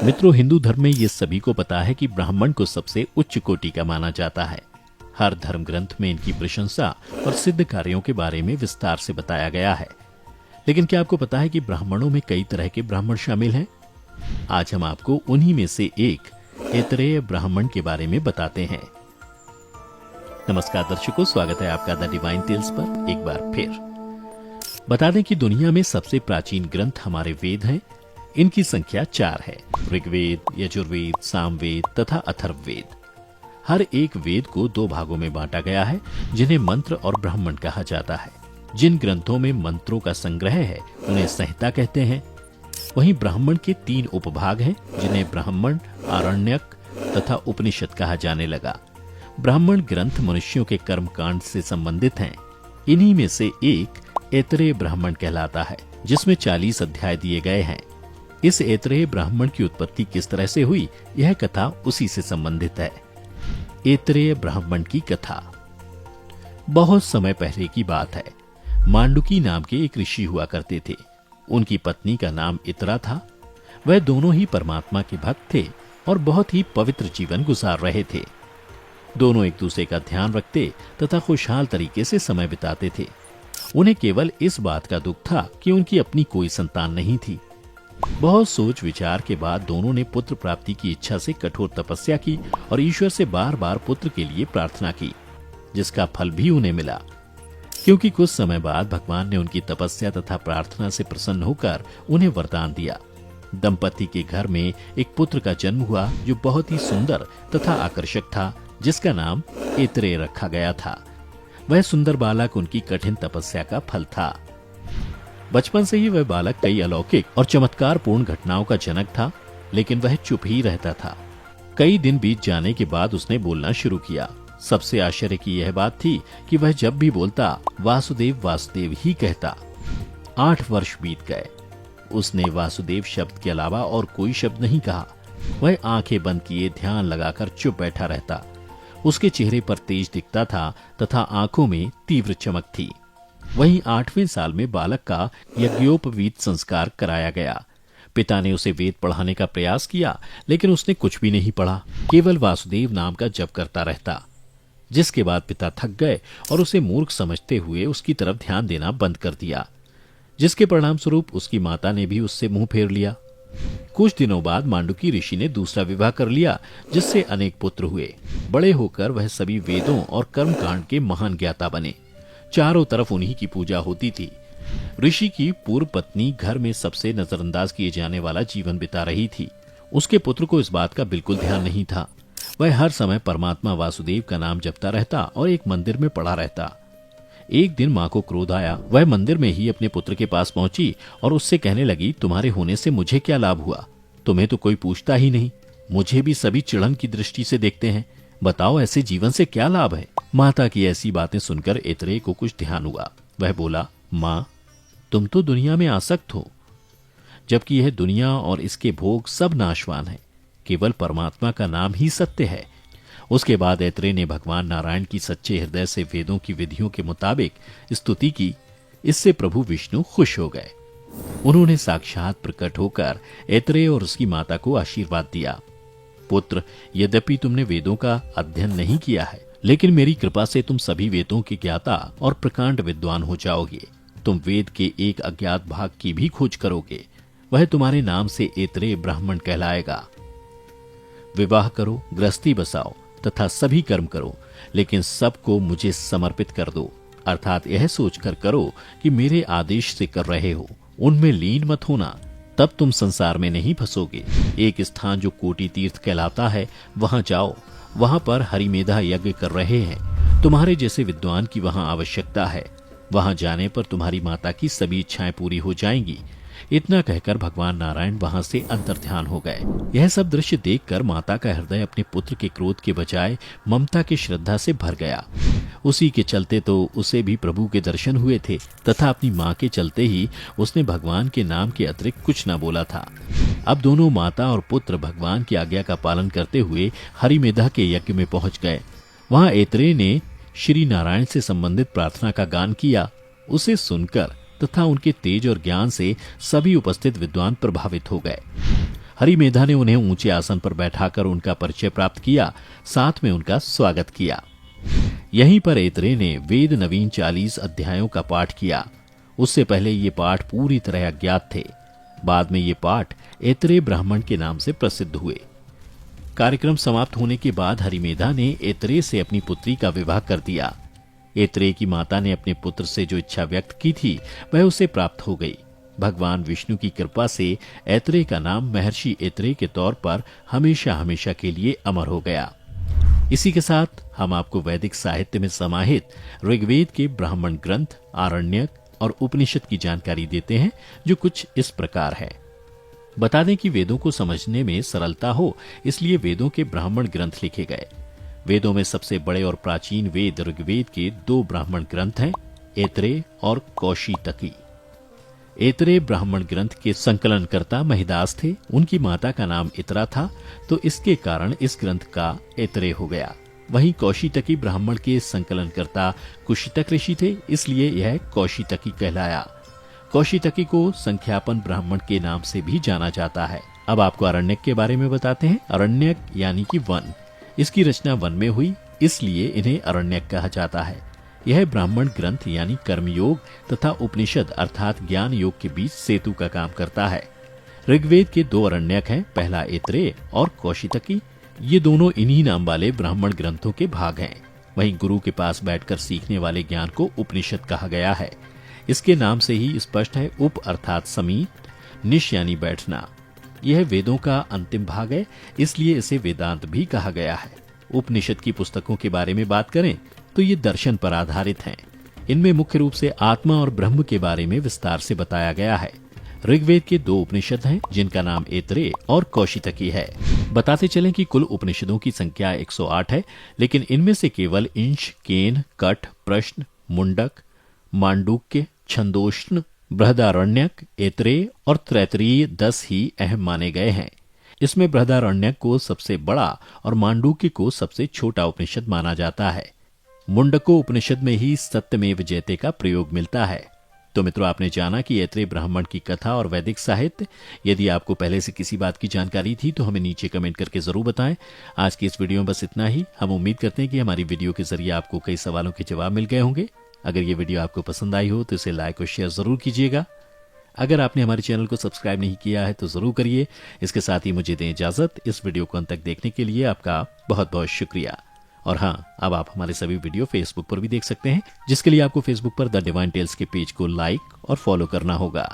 मित्रों, हिंदू धर्म में ये सभी को पता है कि ब्राह्मण को सबसे उच्च कोटि का माना जाता है। हर धर्म ग्रंथ में इनकी प्रशंसा और सिद्ध कार्यों के बारे में विस्तार से बताया गया है। लेकिन क्या आपको पता है कि ब्राह्मणों में कई तरह के ब्राह्मण शामिल हैं? आज हम आपको उन्हीं में से एक ऐतरेय ब्राह्मण के बारे में बताते हैं। नमस्कार दर्शकों, स्वागत है आपका द डिवाइन टेल्स पर एक बार फिर। बता दें कि दुनिया में सबसे प्राचीन ग्रंथ हमारे वेद हैं। इनकी संख्या 4 है: ऋग्वेद, यजुर्वेद, सामवेद तथा अथर्ववेद। हर एक वेद को 2 भागों में बांटा गया है, जिन्हें मंत्र और ब्राह्मण कहा जाता है। जिन ग्रंथों में मंत्रों का संग्रह है उन्हें संहिता कहते हैं। वहीं ब्राह्मण के 3 उपभाग हैं, जिन्हें ब्राह्मण, आरण्यक तथा उपनिषद कहा जाने लगा। ब्राह्मण ग्रंथ मनुष्यों के कर्म कांड से संबंधित हैं। इन्हीं में से एक ऐतरेय ब्राह्मण कहलाता है, जिसमें 40 अध्याय दिए गए हैं। इस ऐतरेय ब्राह्मण की उत्पत्ति किस तरह से हुई, यह कथा उसी से संबंधित है। ऐतरेय ब्राह्मण की कथा बहुत समय पहले की बात है। मांडुकी नाम के एक ऋषि हुआ करते थे। उनकी पत्नी का नाम इतरा था। वह दोनों ही परमात्मा के भक्त थे और बहुत ही पवित्र जीवन गुजार रहे थे। दोनों एक दूसरे का ध्यान रखते तथा खुशहाल तरीके से समय बिताते थे। उन्हें केवल इस बात का दुख था कि उनकी अपनी कोई संतान नहीं थी। बहुत सोच विचार के बाद दोनों ने पुत्र प्राप्ति की इच्छा से कठोर तपस्या की और ईश्वर से बार बार पुत्र के लिए प्रार्थना की, जिसका फल भी उन्हें मिला। क्योंकि कुछ समय बाद भगवान ने उनकी तपस्या तथा प्रार्थना से प्रसन्न होकर उन्हें वरदान दिया। दंपति के घर में एक पुत्र का जन्म हुआ, जो बहुत ही सुंदर तथा आकर्षक था, जिसका नाम ऐतरेय रखा गया था। वह सुंदर बालक उनकी कठिन तपस्या का फल था। बचपन से ही वह बालक कई अलौकिक और चमत्कारपूर्ण घटनाओं का जनक था, लेकिन वह चुप ही रहता था। कई दिन बीत जाने के बाद उसने बोलना शुरू किया। सबसे आश्चर्य की यह बात थी कि वह जब भी बोलता वासुदेव वासुदेव ही कहता। 8 वर्ष बीत गए। उसने वासुदेव शब्द के अलावा और कोई शब्द नहीं कहा। वह आंखें बंद किए ध्यान लगाकर चुप बैठा रहता। उसके चेहरे पर तेज दिखता था तथा आंखों में तीव्र चमक थी। वहीं 8वें साल में बालक का यज्ञोपवीत संस्कार कराया गया। पिता ने उसे वेद पढ़ाने का प्रयास किया, लेकिन उसने कुछ भी नहीं पढ़ा, केवल वासुदेव नाम का जप करता रहता। जिसके बाद पिता थक गए और उसे मूर्ख समझते हुए उसकी तरफ ध्यान देना बंद कर दिया, जिसके परिणाम स्वरूप उसकी माता ने भी उससे मुंह फेर लिया। कुछ दिनों बाद मांडुकी ऋषि ने दूसरा विवाह कर लिया, जिससे अनेक पुत्र हुए। बड़े होकर वह सभी वेदों और कर्मकांड के महान ज्ञाता बने। चारों तरफ उन्हीं की पूजा होती थी। ऋषि की पूर्व पत्नी घर में सबसे नजरअंदाज किए जाने वाला जीवन बिता रही थी। उसके पुत्र को इस बात का बिल्कुल ध्यान नहीं था। वह हर समय परमात्मा वासुदेव का नाम जपता रहता और एक मंदिर में पड़ा रहता। एक दिन मां को क्रोध आया। वह मंदिर में ही अपने पुत्र के पास पहुंची और उससे कहने लगी, तुम्हारे होने से मुझे क्या लाभ हुआ? तुम्हें तो कोई पूछता ही नहीं। मुझे भी सभी चिढ़न की दृष्टि से देखते हैं। बताओ, ऐसे जीवन से क्या लाभ है? माता की ऐसी बातें सुनकर ऐतरेय को कुछ ध्यान हुआ। वह बोला, माँ, तुम तो दुनिया में आसक्त हो, जबकि यह दुनिया और इसके भोग सब नाशवान है। केवल परमात्मा का नाम ही सत्य है। उसके बाद ऐतरेय ने भगवान नारायण की सच्चे हृदय से वेदों की विधियों के मुताबिक स्तुति की। इससे प्रभु विष्णु खुश हो गए। उन्होंने साक्षात प्रकट होकर ऐतरेय और उसकी माता को आशीर्वाद दिया। पुत्र, यद्यपि तुमने वेदों का अध्ययन नहीं किया है, लेकिन मेरी कृपा से तुम सभी वेदों के ज्ञाता और प्रकांड विद्वान हो जाओगे। तुम वेद के एक अज्ञात भाग की भी खोज करोगे। वह तुम्हारे नाम से ऐतरेय ब्राह्मण कहलाएगा। विवाह करो, गृहस्थी बसाओ तथा सभी कर्म करो, लेकिन सबको मुझे समर्पित कर दो। अर्थात यह सोचकर करो कि मेरे आदेश से कर रहे हो। उनमें लीन मत होना, तब तुम संसार में नहीं फंसोगे। एक स्थान जो कोटि तीर्थ कहलाता है, वहां जाओ। वहां पर हरिमेधा यज्ञ कर रहे हैं। तुम्हारे जैसे विद्वान की वहां आवश्यकता है। वहां जाने पर तुम्हारी माता की सभी इच्छाएं पूरी हो जाएंगी। इतना कहकर भगवान नारायण वहां से अंतर्ध्यान हो गए। यह सब दृश्य देखकर माता का हृदय अपने पुत्र के क्रोध के बजाय ममता की श्रद्धा से भर गया। उसी के चलते तो उसे भी प्रभु के दर्शन हुए थे तथा अपनी मां के चलते ही उसने भगवान के नाम के अतिरिक्त कुछ न बोला था। अब दोनों माता और पुत्र भगवान की आज्ञा का पालन करते हुए हरिमेधा के यज्ञ में पहुंच गए। वहां ऐतरेय ने श्री नारायण से संबंधित प्रार्थना का गान किया। उसे सुनकर तथा उनके तेज और ज्ञान से सभी उपस्थित विद्वान प्रभावित हो गए। हरिमेधा ने उन्हें ऊंचे आसन पर बैठाकर उनका परिचय प्राप्त किया, साथ में उनका स्वागत किया। यहीं पर ऐतरेय ने वेद नवीन 40 अध्यायों का पाठ किया। उससे पहले ये पाठ पूरी तरह अज्ञात थे। बाद में ये पाठ ऐतरेय ब्राह्मण के नाम से प्रसिद्ध हुए। कार्यक्रम समाप्त होने के बाद हरिमेधा ने ऐतरेय से अपनी पुत्री का विवाह कर दिया। ऐतरेय की माता ने अपने पुत्र से जो इच्छा व्यक्त की थी वह उसे प्राप्त हो गई। भगवान विष्णु की कृपा से ऐतरेय का नाम महर्षि ऐतरेय के तौर पर हमेशा हमेशा के लिए अमर हो गया। इसी के साथ हम आपको वैदिक साहित्य में समाहित ऋग्वेद के ब्राह्मण ग्रंथ, आरण्यक और उपनिषद की जानकारी देते हैं, जो कुछ इस प्रकार है। बता दें कि वेदों को समझने में सरलता हो, इसलिए वेदों के ब्राह्मण ग्रंथ लिखे गए। वेदों में सबसे बड़े और प्राचीन वेद ऋग्वेद के 2 ब्राह्मण ग्रंथ हैं, ऐतरेय और कौशितकी। ऐतरेय ब्राह्मण ग्रंथ के संकलनकर्ता महिदास थे। उनकी माता का नाम इतरा था, तो इसके कारण इस ग्रंथ का ऐतरेय हो गया। वहीं कौशितकी ब्राह्मण के संकलनकर्ता कुशितक ऋषि थे, इसलिए यह कौशितकी कहलाया। कौशितकी को संख्यापन ब्राह्मण के नाम से भी जाना जाता है। अब आपको आरण्यक के बारे में बताते हैं। आरण्यक यानी कि वन। इसकी रचना वन में हुई, इसलिए इन्हें आरण्यक कहा जाता है। यह ब्राह्मण ग्रंथ यानी कर्मयोग तथा उपनिषद अर्थात ज्ञान योग के बीच सेतु का काम करता है। ऋग्वेद के 2 आरण्यक हैं, पहला ऐतरेय और कौशितकी। ये दोनों इन्हीं नाम वाले ब्राह्मण ग्रंथों के भाग हैं। वहीं गुरु के पास बैठकर सीखने वाले ज्ञान को उपनिषद कहा गया है। इसके नाम से ही स्पष्ट है, उप अर्थात समीप, निश यानी बैठना। यह वेदों का अंतिम भाग है, इसलिए इसे वेदांत भी कहा गया है। उपनिषद की पुस्तकों के बारे में बात करें तो ये दर्शन पर आधारित हैं। इनमें मुख्य रूप से आत्मा और ब्रह्म के बारे में विस्तार से बताया गया है। ऋग्वेद के 2 उपनिषद हैं, जिनका नाम ऐतरेय और कौशितकी है। बताते चलें कि कुल उपनिषदों की संख्या 108 है, लेकिन इनमें से केवल इंश, केन, कठ, प्रश्न, मुंडक, मांडूक्य, छंदोष्ण, बृहदारण्यक, ऐतरेय और तैत्तिरीय 10 ही अहम माने गए हैं। इसमें बृहदारण्यक को सबसे बड़ा और मांडूक्य को सबसे छोटा उपनिषद माना जाता है। मुंडको उपनिषद में ही सत्यमेव जयते का प्रयोग मिलता है। तो मित्रों, आपने जाना कि ऐतरेय ब्राह्मण की कथा और वैदिक साहित्य। यदि आपको पहले से किसी बात की जानकारी थी तो हमें नीचे कमेंट करके जरूर बताएं। आज की इस वीडियो में बस इतना ही। हम उम्मीद करते हैं कि हमारी वीडियो के जरिए आपको कई सवालों के जवाब मिल गए होंगे। अगर ये वीडियो आपको पसंद आई हो तो इसे लाइक और शेयर जरूर कीजिएगा। अगर आपने हमारे चैनल को सब्सक्राइब नहीं किया है तो जरूर करिए। इसके साथ ही मुझे दें इजाजत। इस वीडियो को अंत तक देखने के लिए आपका बहुत बहुत शुक्रिया। और हाँ, अब आप हमारे सभी वीडियो फेसबुक पर भी देख सकते हैं, जिसके लिए आपको फेसबुक पर द डिवाइन टेल्स के पेज को लाइक और फॉलो करना होगा।